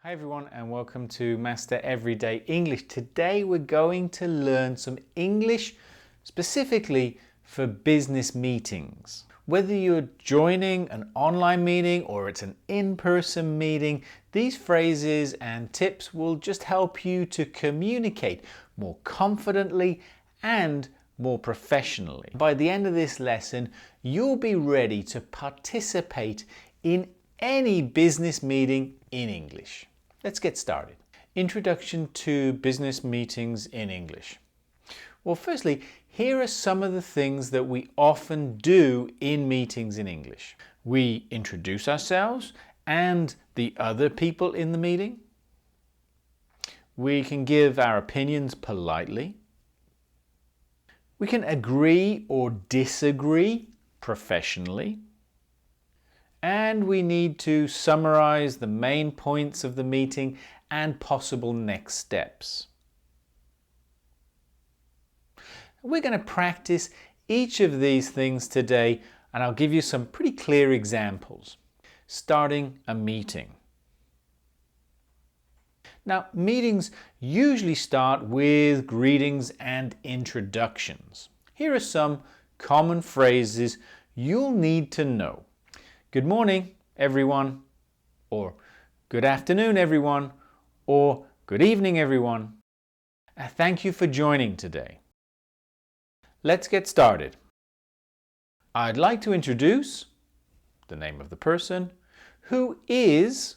Hi everyone and welcome to Master Everyday English. Today we're going to learn some English specifically for business meetings. Whether you're joining an online meeting or it's an in-person meeting, these phrases and tips will just help you to communicate more confidently and more professionally. By the end of this lesson, you'll be ready to participate in any business meeting in English. Let's get started. Introduction to business meetings in English. Well, firstly, here are some of the things that we often do in meetings in English. We introduce ourselves and the other people in the meeting. We can give our opinions politely. We can agree or disagree professionally. And we need to summarize the main points of the meeting and possible next steps. We're going to practice each of these things today, and I'll give you some pretty clear examples. Starting a meeting. Now, meetings usually start with greetings and introductions. Here are some common phrases you'll need to know. Good morning, everyone, or good afternoon, everyone, or good evening, everyone. Thank you for joining today. Let's get started. I'd like to introduce the name of the person, who is,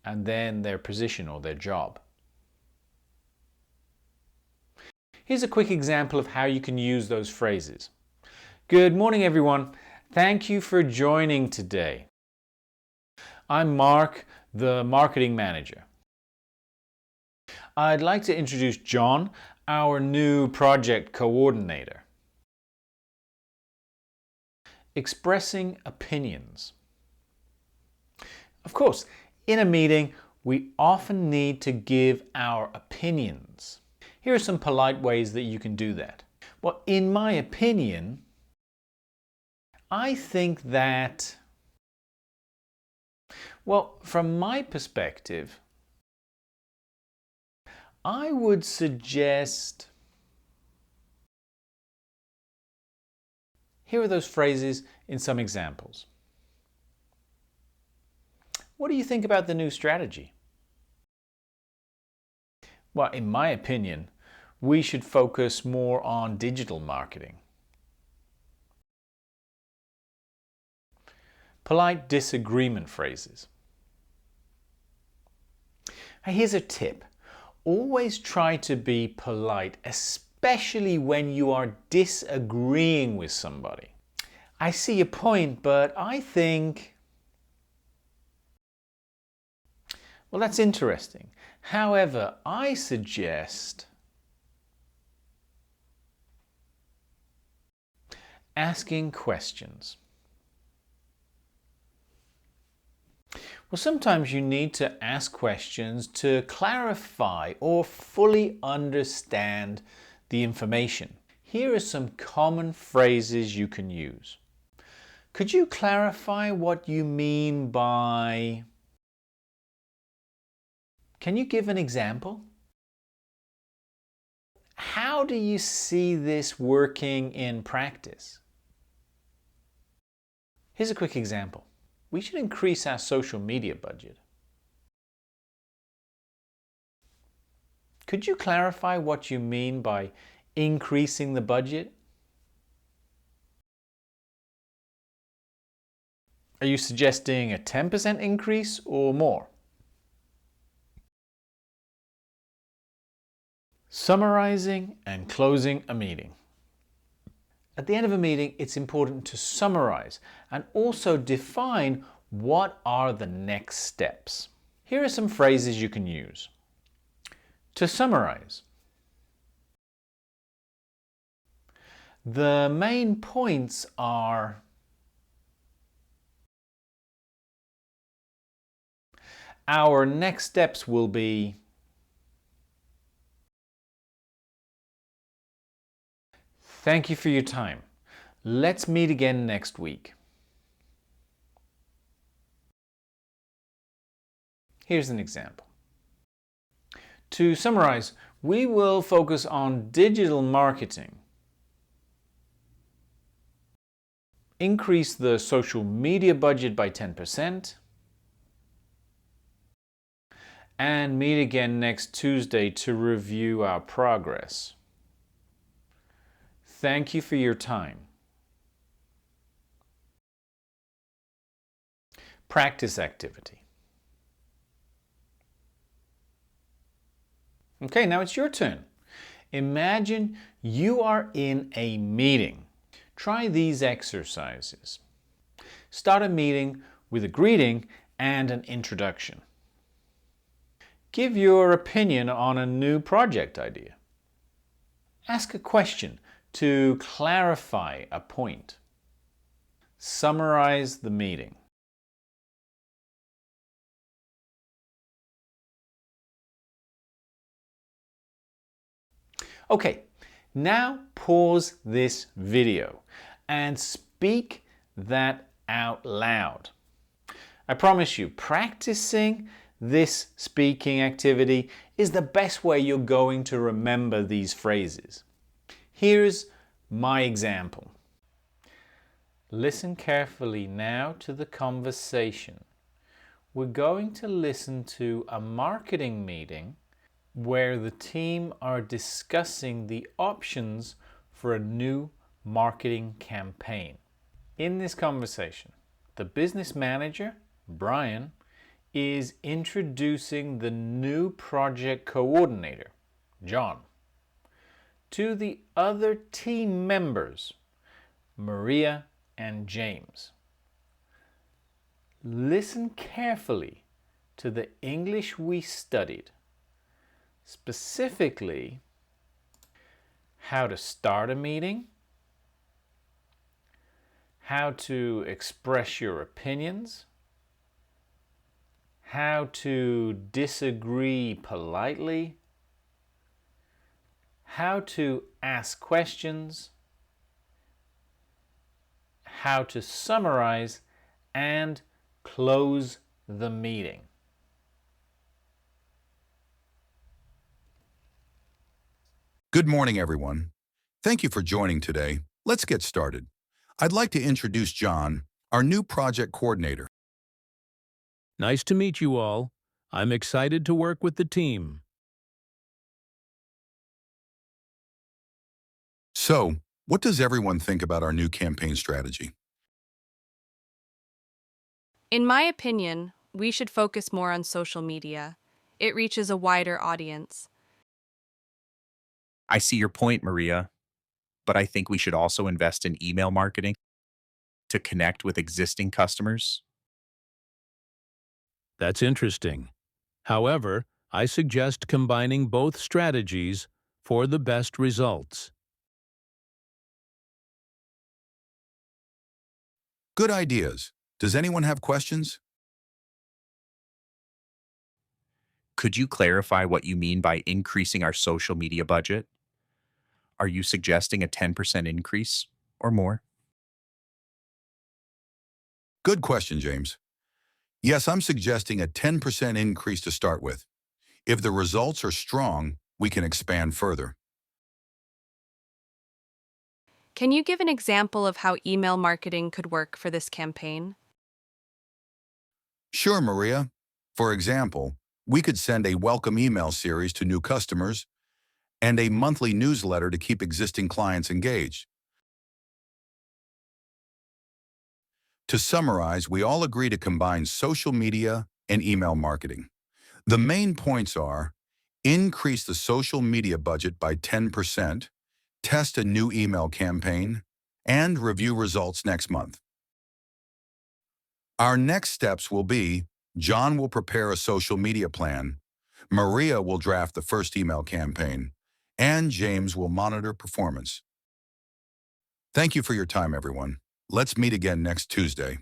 and then their position or their job. Here's a quick example of how you can use those phrases. Good morning, everyone. Thank you for joining today. I'm Mark, the marketing manager. I'd like to introduce John, our new project coordinator. Expressing opinions. Of course, in a meeting, we often need to give our opinions. Here are some polite ways that you can do that. Well, in my opinion, I think that, well, from my perspective, I would suggest, here are those phrases in some examples. What do you think about the new strategy? Well, in my opinion, we should focus more on digital marketing. Polite disagreement phrases. Here's a tip. Always try to be polite, especially when you are disagreeing with somebody. I see your point, but I think... Well, that's interesting. However, I suggest asking questions. Well, sometimes you need to ask questions to clarify or fully understand the information. Here are some common phrases you can use. Could you clarify what you mean by... Can you give an example? How do you see this working in practice? Here's a quick example. We should increase our social media budget. Could you clarify what you mean by increasing the budget? Are you suggesting a 10% increase or more? Summarizing and closing a meeting. At the end of a meeting, it's important to summarize and also define what are the next steps. Here are some phrases you can use. To summarize. The main points are: our next steps will be... Thank you for your time. Let's meet again next week. Here's an example. To summarize, we will focus on digital marketing, increase the social media budget by 10%, and meet again next Tuesday to review our progress. Thank you for your time. Practice activity. Okay, now it's your turn. Imagine you are in a meeting. Try these exercises. Start a meeting with a greeting and an introduction. Give your opinion on a new project idea. Ask a question to clarify a point. Summarize the meeting. Okay, now pause this video and speak that out loud. I promise you, practicing this speaking activity is the best way you're going to remember these phrases. Here's my example. Listen carefully now to the conversation. We're going to listen to a marketing meeting where the team are discussing the options for a new marketing campaign. In this conversation, the business manager, Brian, is introducing the new project coordinator, John, to the other team members, Maria and James. Listen carefully to the English we studied, specifically how to start a meeting, how to express your opinions, how to disagree politely, how to ask questions, how to summarize and close the meeting. Good morning, everyone. Thank you for joining today. Let's get started. I'd like to introduce John, our new project coordinator. Nice to meet you all. I'm excited to work with the team. So, what does everyone think about our new campaign strategy? In my opinion, we should focus more on social media. It reaches a wider audience. I see your point, Maria, but I think we should also invest in email marketing to connect with existing customers. That's interesting. However, I suggest combining both strategies for the best results. Good ideas. Does anyone have questions? Could you clarify what you mean by increasing our social media budget? Are you suggesting a 10% increase or more? Good question, James. Yes, I'm suggesting a 10% increase to start with. If the results are strong, we can expand further. Can you give an example of how email marketing could work for this campaign? Sure, Maria. For example, we could send a welcome email series to new customers and a monthly newsletter to keep existing clients engaged. To summarize, we all agree to combine social media and email marketing. The main points are: increase the social media budget by 10%, test a new email campaign, and review results next month. Our next steps will be: John will prepare a social media plan, Maria will draft the first email campaign, and James will monitor performance. Thank you for your time, everyone. Let's meet again next Tuesday.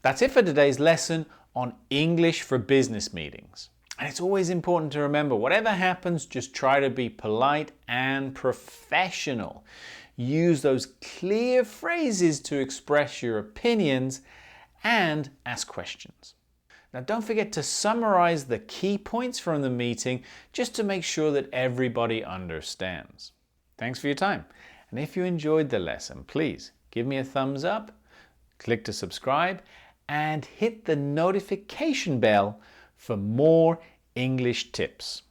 That's it for today's lesson on English for business meetings. And it's always important to remember, whatever happens, just try to be polite and professional. Use those clear phrases to express your opinions and ask questions. Now don't forget to summarize the key points from the meeting just to make sure that everybody understands. Thanks for your time. And if you enjoyed the lesson, please give me a thumbs up, click to subscribe, and hit the notification bell for more English tips.